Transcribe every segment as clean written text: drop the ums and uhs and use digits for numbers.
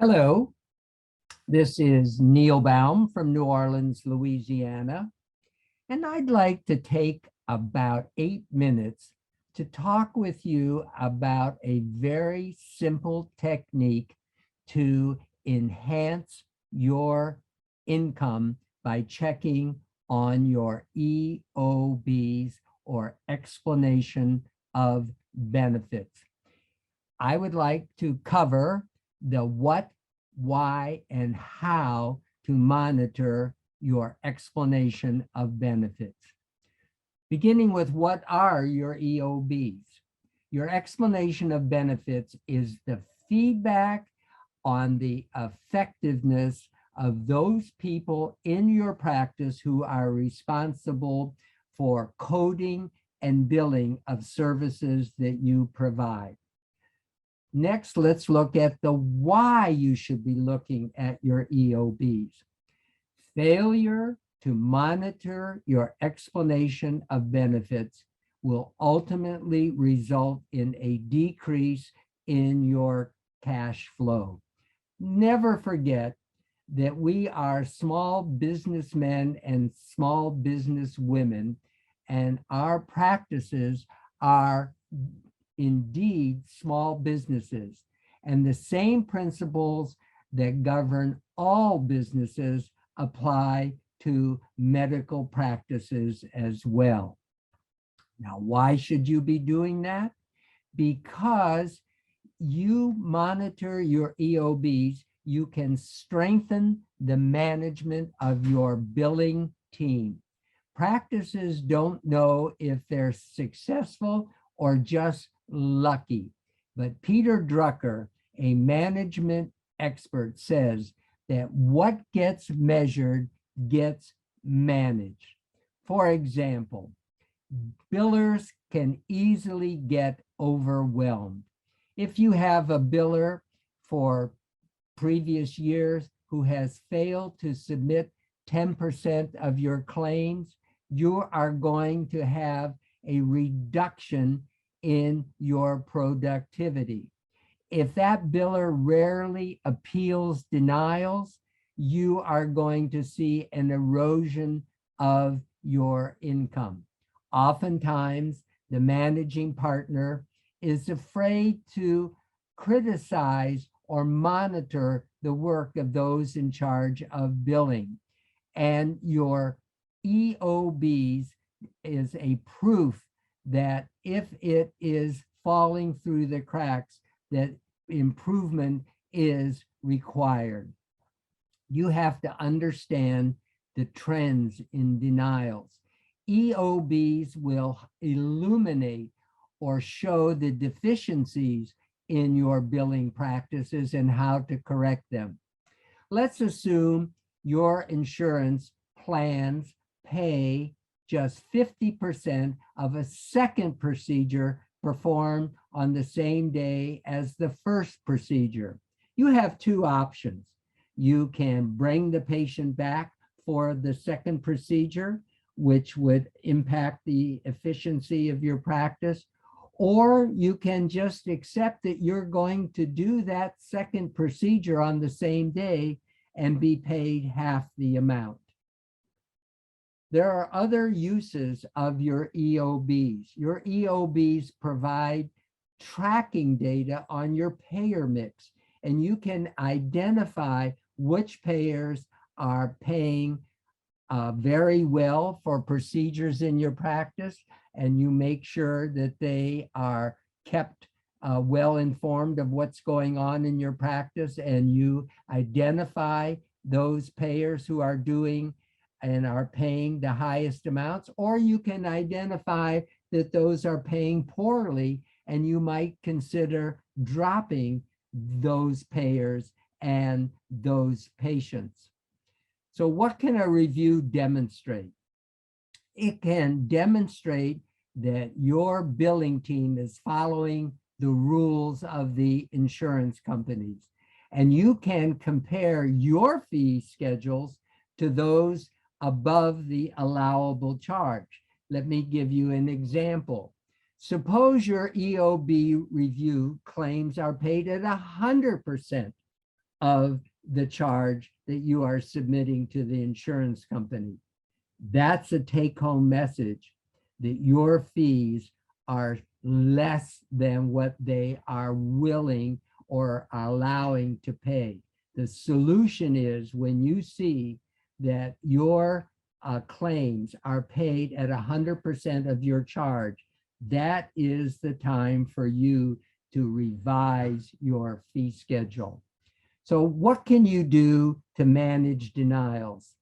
Hello, this is Neil Baum from New Orleans, Louisiana, and I'd like to take about 8 minutes to talk with you about a very simple technique to enhance your income by checking on your EOBs or explanation of benefits. I would like to cover the what, why, and how to monitor your explanation of benefits. Beginning with what are your EOBs? Your explanation of benefits is the feedback on the effectiveness of those people in your practice who are responsible for coding and billing of services that you provide. Next, let's look at the why you should be looking at your EOBs. Failure to monitor your explanation of benefits will ultimately result in a decrease in your cash flow. Never forget that we are small businessmen and small business women, and our practices are indeed small businesses, and the same principles that govern all businesses apply to medical practices as well. Now, why should you be doing that? Because you monitor your EOBs, you can strengthen the management of your billing team. Practices don't know if they're successful or just lucky. But Peter Drucker, a management expert, says that what gets measured gets managed. For example, billers can easily get overwhelmed. If you have a biller for previous years who has failed to submit 10% of your claims, you are going to have a reduction in your productivity. If that biller rarely appeals denials, you are going to see an erosion of your income. Oftentimes, the managing partner is afraid to criticize or monitor the work of those in charge of billing. And your EOBs is a proof that if it is falling through the cracks, that improvement is required. You have to understand the trends in denials. EOBs will illuminate or show the deficiencies in your billing practices and how to correct them. Let's assume your insurance plans pay just 50% of a second procedure performed on the same day as the first procedure. You have two options. You can bring the patient back for the second procedure, which would impact the efficiency of your practice, or you can just accept that you're going to do that second procedure on the same day and be paid half the amount. There are other uses of your EOBs. Your EOBs provide tracking data on your payer mix, and you can identify which payers are paying very well for procedures in your practice, and you make sure that they are kept well informed of what's going on in your practice, and you identify those payers who are doing and are paying the highest amounts, or you can identify that those are paying poorly, and you might consider dropping those payers and those patients. So what can a review demonstrate? It can demonstrate that your billing team is following the rules of the insurance companies, and you can compare your fee schedules to those above the allowable charge. Let me give you an example. Suppose your EOB review claims are paid at 100% of the charge that you are submitting to the insurance company. That's a take-home message, that your fees are less than what they are willing or allowing to pay. The solution is when you see that your claims are paid at 100% of your charge, that is the time for you to revise your fee schedule. So what can you do to manage denials?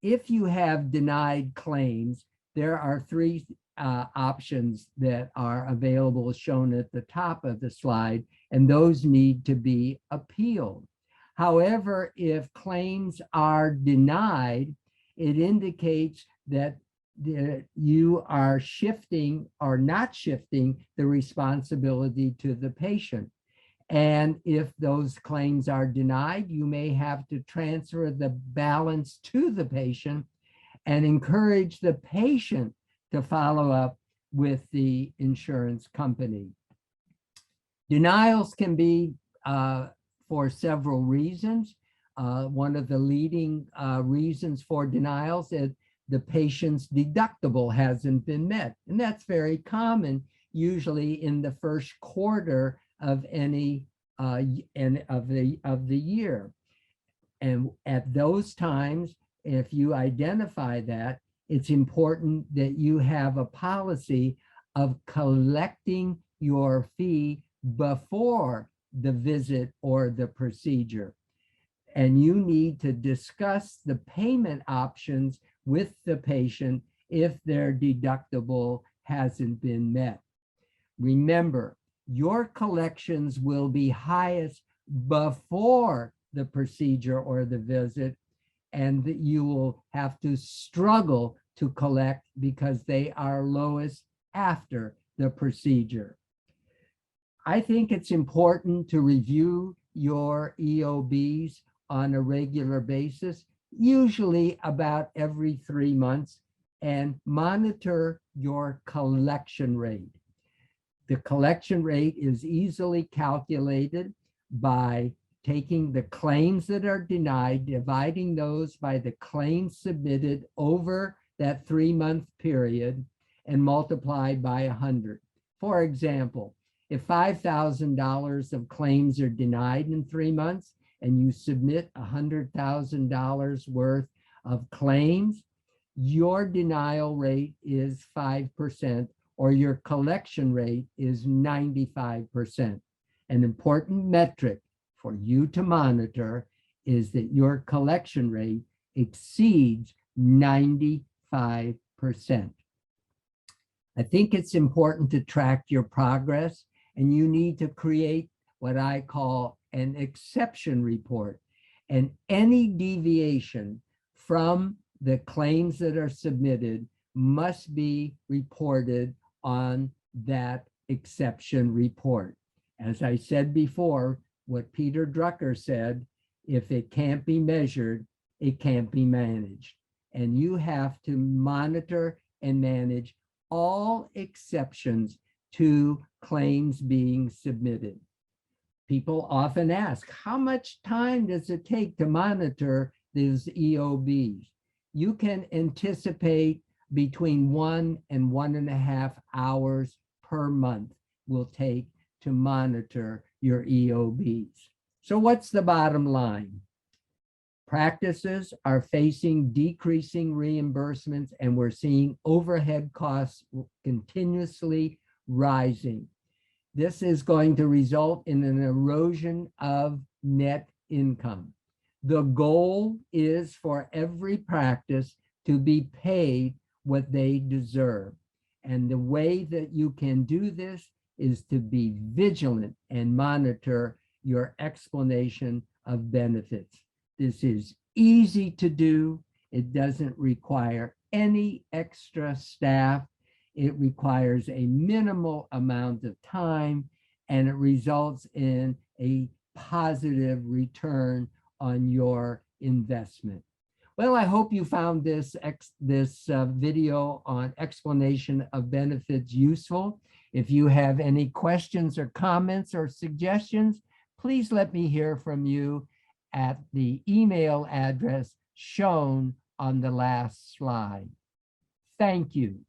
If you have denied claims, there are three options that are available, shown at the top of the slide, and those need to be appealed. However, if claims are denied, it indicates that you are shifting or not shifting the responsibility to the patient. And if those claims are denied, you may have to transfer the balance to the patient and encourage the patient to follow up with the insurance company. Denials can be for several reasons. One of the leading reasons for denials is the patient's deductible hasn't been met. And that's very common, usually in the first quarter of any of the year. And at those times, if you identify that, it's important that you have a policy of collecting your fee before the visit or the procedure. And you need to discuss the payment options with the patient if their deductible hasn't been met. Remember, your collections will be highest before the procedure or the visit, and that you will have to struggle to collect because they are lowest after the procedure. I think it's important to review your EOBs on a regular basis, usually about every 3 months, and monitor your collection rate. The collection rate is easily calculated by taking the claims that are denied, dividing those by the claims submitted over that 3-month period, and multiplied by 100. For example, if $5,000 of claims are denied in 3 months and you submit $100,000 worth of claims, your denial rate is 5%, or your collection rate is 95%. An important metric for you to monitor is that your collection rate exceeds 95%. I think it's important to track your progress, and you need to create what I call an exception report. And any deviation from the claims that are submitted must be reported on that exception report. As I said before, what Peter Drucker said, if it can't be measured, it can't be managed. And you have to monitor and manage all exceptions to claims being submitted. People often ask, how much time does it take to monitor these EOBs? You can anticipate between 1 and 1.5 hours per month will take to monitor your EOBs. So what's the bottom line? Practices are facing decreasing reimbursements, and we're seeing overhead costs continuously rising. This is going to result in an erosion of net income. The goal is for every practice to be paid what they deserve. And the way that you can do this is to be vigilant and monitor your explanation of benefits. This is easy to do. It doesn't require any extra staff. It requires a minimal amount of time, and it results in a positive return on your investment. Well, I hope you found this video on explanation of benefits useful. If you have any questions or comments or suggestions, please let me hear from you at the email address shown on the last slide. Thank you.